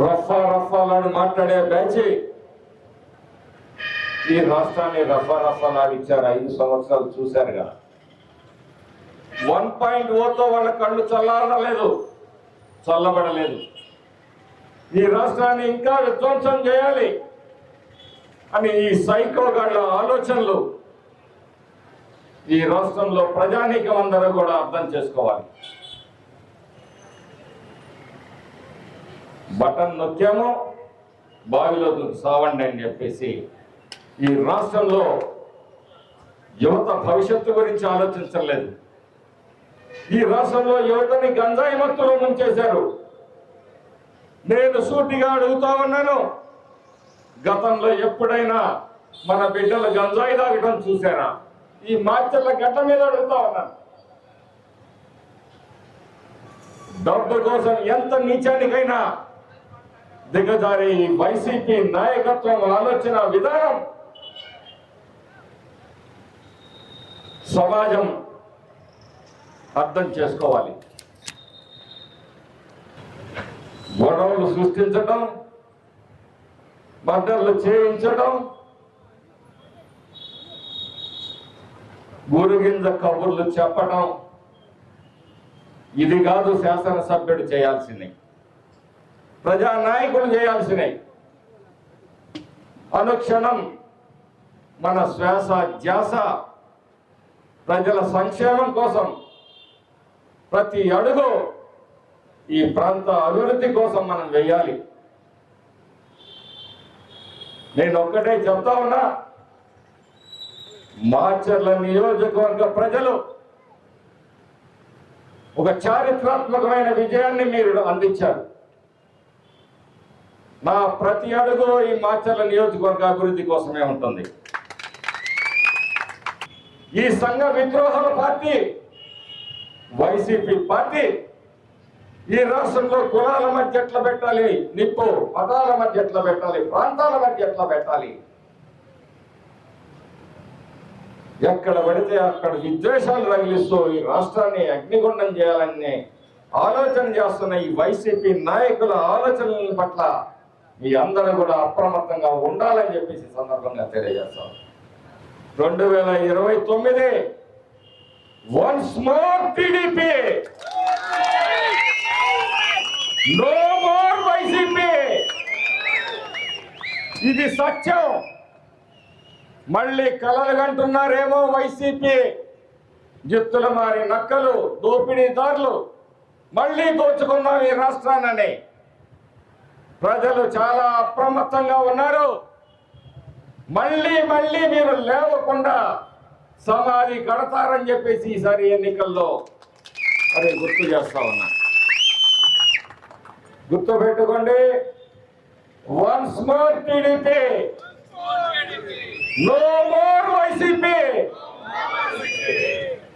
రఫాలాడు మాట్లాడే బ్యాచ్ ఈ రాష్ట్రాన్ని రఫాలాడిచ్చారు. 5 సంవత్సరాలు చూశారుగా. 1.0తో వాళ్ళ కళ్ళు చల్లబడలేదు. ఈ రాష్ట్రాన్ని ఇంకా విధ్వంసం చేయాలి అని ఈ సైకోగాళ్ల ఆలోచనలు ఈ రాష్ట్రంలో ప్రజానీకం అందరూ కూడా అర్థం చేసుకోవాలి. బటన్ నొక్కామో బావిలో సావండి అని చెప్పేసి ఈ రాష్ట్రంలో యువత భవిష్యత్తు గురించి ఆలోచించలేదు. ఈ రాష్ట్రంలో యువతని గంజాయి మత్తులో ముంచేశారు. నేను సూటిగా అడుగుతా ఉన్నాను, గతంలో ఎప్పుడైనా మన బిడ్డలు గంజాయి తాగడం చూశారా? ఈ మాచర్ల గడ్డ మీద అడుగుతా ఉన్నాను. డబ్బు కోసం ఎంత నీచానికైనా దిగజారి వైసీపీ నాయకత్వం ఆలోచన విధానం సమాజం అర్థం చేసుకోవాలి. గొడవలు సృష్టించడం, మర్డర్లు చేయించడం, గురుగింజ కబుర్లు చెప్పడం, ఇది కాదు శాసనసభ్యుడు చేయాల్సినవి, ప్రజానాయకులు చేయాల్సినవి. అనుక్షణం మన శ్వాస ధ్యాస ప్రజల సంక్షేమం కోసం, ప్రతి అడుగు ఈ ప్రాంత అభివృద్ధి కోసం మనం వేయాలి. నేను ఒక్కటే చెప్తా ఉన్నా, మాచర్ల నియోజకవర్గ ప్రజలు ఒక చారిత్రాత్మకమైన విజయాన్ని మీరు అందించారు. నా ప్రతి అడుగు ఈ మాచర్ల నియోజకవర్గ అభివృద్ధి కోసమే ఉంటుంది. ఈ సంఘ విద్రోహాల పార్టీ వైసీపీ పార్టీ ఈ రాష్ట్రంలో కులాల మధ్య ఎట్లా పెట్టాలి నిప్పు, మతాల మధ్య ఎట్లా పెట్టాలి, ప్రాంతాల మధ్య ఎట్లా పెట్టాలి, ఎక్కడ పడితే అక్కడ విద్వేషాలు రగిలిస్తూ ఈ రాష్ట్రాన్ని అగ్నిగుండం చేయాలని ఆలోచన చేస్తున్న ఈ వైసీపీ నాయకుల ఆలోచనల పట్ల మీ అందరూ కూడా అప్రమత్తంగా ఉండాలని చెప్పేసి సందర్భంగా తెలియజేస్తాం. 2029 once more TDP, no more YCP. ఇది సత్యం. మళ్ళీ కలలు కంటున్నారేమో వైసీపీ జిత్తుల మారి నక్కలు, దోపిడీదారులు మళ్ళీ దోచుకున్నాం ఈ రాష్ట్రాన్ని. ప్రజలు చాలా అప్రమత్తంగా ఉన్నారు. మళ్ళీ మీరు లేవకుండా సమాధి కడతారని చెప్పేసి ఈసారి ఎన్నికల్లో అది గుర్తు చేస్తా ఉన్నా. గుర్తు పెట్టుకోండి, once more TDP, no more YCP.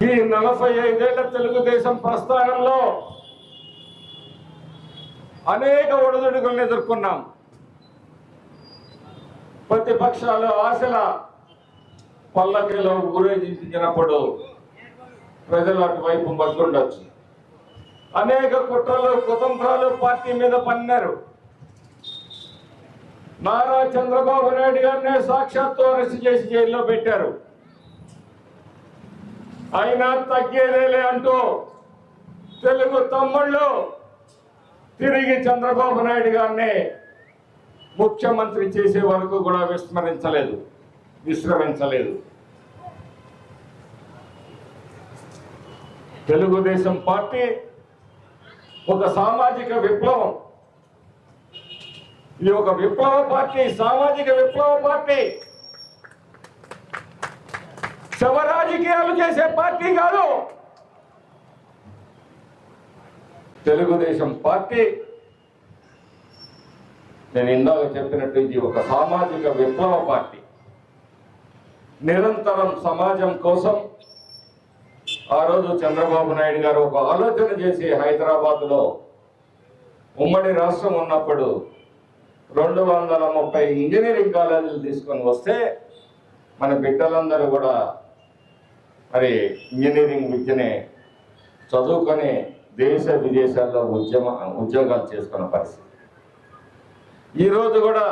ఈ 45 ఏళ్ల తెలుగుదేశం ప్రస్థానంలో అనేక ఒడిదుడుకులను ఎదుర్కొన్నాం. ప్రతిపక్షాలు ఆశల పల్లకిలో ఊరేగించినప్పుడు ప్రజలు అటువైపు మగ్గుండొచ్చు. అనేక కుట్రలు కుతంత్రాలు పార్టీ మీద పన్నారు. నారా చంద్రబాబు నాయుడు గారిని సాక్షాత్తు అరెస్ట్ చేసి జైల్లో పెట్టారు. అయినా తగ్గేదేలే అంటూ తెలుగు తమ్ముళ్ళు తిరిగి చంద్రబాబు నాయుడు గారిని ముఖ్యమంత్రి చేసే వరకు కూడా విశ్రమించలేదు. తెలుగుదేశం పార్టీ ఒక సామాజిక విప్లవం. ఇది ఒక విప్లవ పార్టీ, సామాజిక విప్లవ పార్టీ. శవ రాజకీయాలు చేసే పార్టీ కాదు తెలుగుదేశం పార్టీ. నేను ఇందాక చెప్పినట్టు ఇది ఒక సామాజిక విప్లవ పార్టీ. నిరంతరం సమాజం కోసం ఆ రోజు చంద్రబాబు నాయుడు గారు ఒక ఆలోచన చేసి హైదరాబాద్లో ఉమ్మడి రాష్ట్రం ఉన్నప్పుడు 230 ఇంజనీరింగ్ కాలేజీలు తీసుకొని వస్తే మన బిడ్డలందరూ కూడా మరి ఇంజనీరింగ్ విద్యనే చదువుకొని దేశ విదేశాల్లో ఉద్యోగాలు చేసుకున్న పరిస్థితి. ఈరోజు కూడా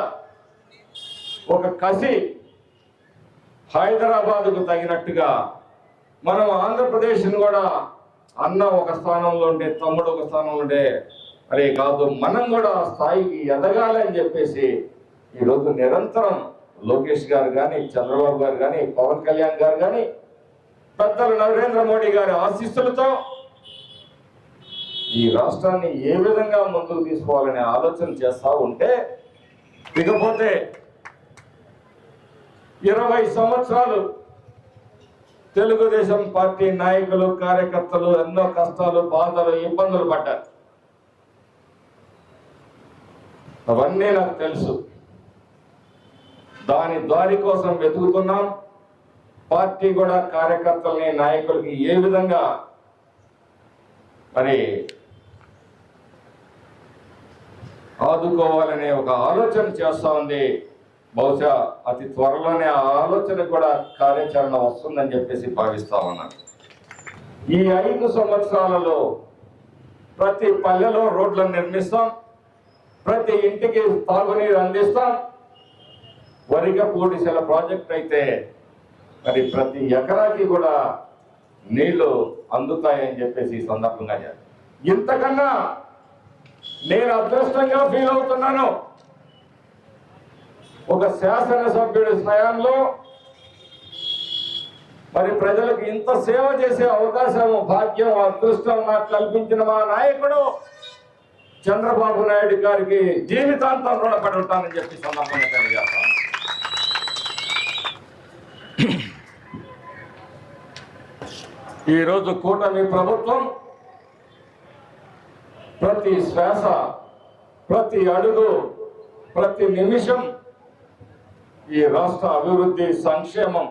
ఒక కసి హైదరాబాదుకు తగినట్టుగా మనం ఆంధ్రప్రదేశ్ని కూడా అన్న ఒక స్థానంలో ఉంటే తమ్ముడు ఒక స్థానంలో ఉంటే అరే కాదు మనం కూడా ఆ స్థాయికి ఎదగాలి అని చెప్పేసి ఈరోజు నిరంతరం లోకేష్ గారు కానీ చంద్రబాబు గారు కానీ పవన్ కళ్యాణ్ గారు కానీ పెద్దలు నరేంద్ర మోడీ గారి ఆశీస్సులతో ఈ రాష్ట్రాన్ని ఏ విధంగా ముందుకు తీసుకోవాలనే ఆలోచన చేస్తూ ఉంటే ఇకపోతే 20 సంవత్సరాలు తెలుగుదేశం పార్టీ నాయకులు కార్యకర్తలు ఎన్నో కష్టాలు బాధలు ఇబ్బందులు పడ్డారు. అవన్నీ నాకు తెలుసు. దారి కోసం వెతుకుతున్నాం. పార్టీ కూడా కార్యకర్తల్ని నాయకులకి ఏ విధంగా మరి ఆదుకోవాలనే ఒక ఆలోచన చేస్తా ఉంది. బహుశా అతి త్వరలోనే ఆ ఆలోచన కూడా కార్యాచరణ వస్తుందని చెప్పేసి భావిస్తా ఉన్నాను. ఈ 5 సంవత్సరాలలో ప్రతి పల్లెలో రోడ్లను నిర్మిస్తాం, ప్రతి ఇంటికి తాగునీరు అందిస్తాం. వరిగపూడిసెల ప్రాజెక్ట్ అయితే మరి ప్రతి ఎకరాకి కూడా నీళ్లు అందుతాయని చెప్పేసి ఈ సందర్భంగా ఇంతకన్నా నేను అదృష్టంగా ఫీల్ అవుతున్నాను. ఒక శాసనసభ్యుడి స్థానంలో మరి ప్రజలకు ఇంత సేవ చేసే అవకాశం, భాగ్యం, అదృష్టం నాకు కల్పించిన మా నాయకుడు చంద్రబాబు నాయుడు గారికి జీవితాంతం రుణపడి ఉంటానని చెప్పి సందర్భంగా తెలియజేస్తాను. ఈరోజు కూటమి ప్రభుత్వం ప్రతి శ్వాస, ప్రతి అడుగు, ప్రతి నిమిషం ఈ రాష్ట్ర అభివృద్ధి, సంక్షేమం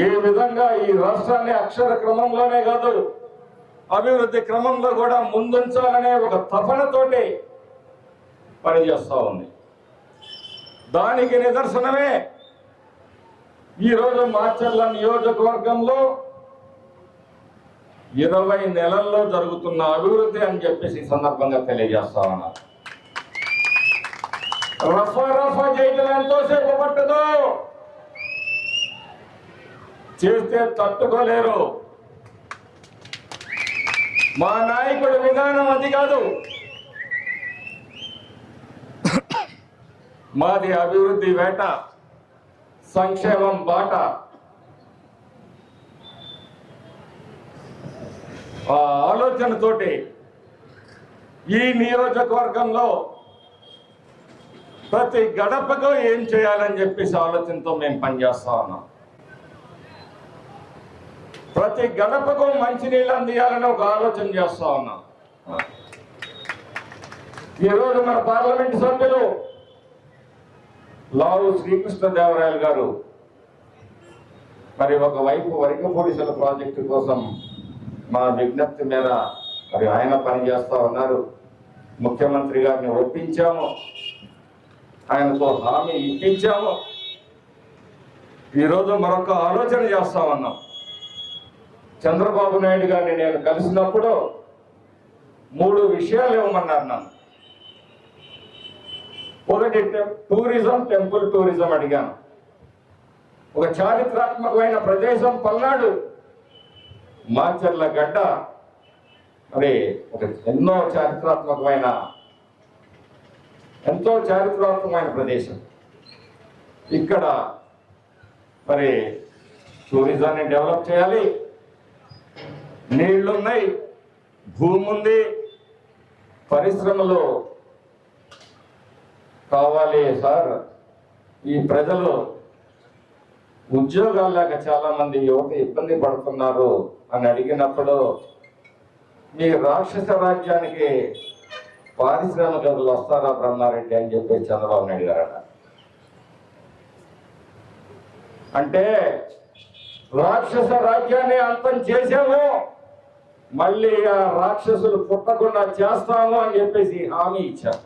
ఏ విధంగా ఈ రాష్ట్రాన్ని అక్షర క్రమంలోనే కాదు అభివృద్ధి క్రమంలో కూడా ముందుంచాలనే ఒక తపనతోటి పనిచేస్తూ ఉంది. దానికి నిదర్శనమే ఈరోజు మాచర్ల నియోజకవర్గంలో 20 నెలల్లో జరుగుతున్న అభివృద్ధి అని చెప్పేసి సందర్భంగా తెలియజేస్తా ఉన్నారు. రఫా చేయడం ఎంతోసేపు పట్టదు, చేస్తే తట్టుకోలేరు. మా నాయకుడి విధానం అది కాదు. మాది అభివృద్ధి వేట, సంక్షేమం బాట. ఆ ఆలోచనతోటి ఈ నియోజకవర్గంలో ప్రతి గడపకు ఏం చేయాలని చెప్పేసి ఆలోచనతో మేము పనిచేస్తా ఉన్నాం. ప్రతి గడపకు మంచినీళ్ళు అందియాలని ఒక ఆలోచన చేస్తా ఉన్నాం. ఈరోజు మన పార్లమెంట్ సభ్యులు లావు శ్రీకృష్ణదేవరాయలు గారు మరి ఒకవైపు వరిగపూడిసెల ప్రాజెక్టు కోసం మా విజ్ఞప్తి మీద మరి ఆయన పనిచేస్తా ఉన్నారు. ముఖ్యమంత్రి గారిని ఒప్పించాము, ఆయనతో హామీ ఇప్పించాము. ఈరోజు మరొక ఆలోచన చేస్తా ఉన్నాం. చంద్రబాబు నాయుడు గారిని నేను కలిసినప్పుడు 3 విషయాలు ఇవ్వమన్నారు నన్ను. ఒకటి టూరిజం, టెంపుల్ టూరిజం అడిగాను. ఒక చారిత్రాత్మకమైన ప్రదేశం పల్నాడు మాచర్ల గడ్డ, మరి ఒక ఎంతో చారిత్రాత్మకమైన ప్రదేశం. ఇక్కడ మరి టూరిజాన్ని డెవలప్ చేయాలి. నీళ్లున్నాయి, భూమి ఉంది, పరిశ్రమలు కావాలి సార్. ఈ ప్రజలు ఉద్యోగాలు లేక చాలా మంది యువత ఇబ్బంది పడుతున్నారు అని అడిగినప్పుడు మీ రాక్షస రాజ్యానికి పారిశ్రామికవేత్తలు వస్తారా బ్రహ్మారెడ్డి అని చెప్పి చంద్రబాబు నాయుడు గారు అంటే రాక్షస రాజ్యాన్ని అంతం చేసాము, మళ్ళీ ఆ రాక్షసులు పుట్టకుండా చేస్తాము అని చెప్పేసి హామీ ఇచ్చారు.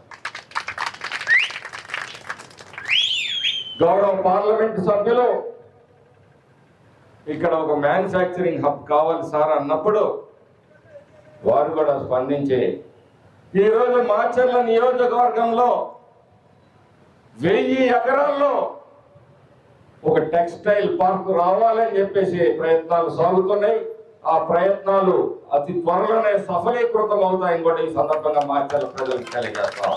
గౌరవ పార్లమెంట్ సభ్యులు ఇక్కడ ఒక మ్యానుఫ్యాక్చరింగ్ హబ్ కావాలి సార్ అన్నప్పుడు వారు కూడా స్పందించి ఈరోజు మాచర్ల నియోజకవర్గంలో 1000 ఎకరాల్లో ఒక టెక్స్టైల్ పార్క్ రావాలని చెప్పేసి ప్రయత్నాలు సాగుతున్నాయి. ఆ ప్రయత్నాలు అతి త్వరలోనే సఫలీకృతం అవుతాయని కూడా ఈ సందర్భంగా మాచర్ల ప్రజలకు తెలియజేస్తాం.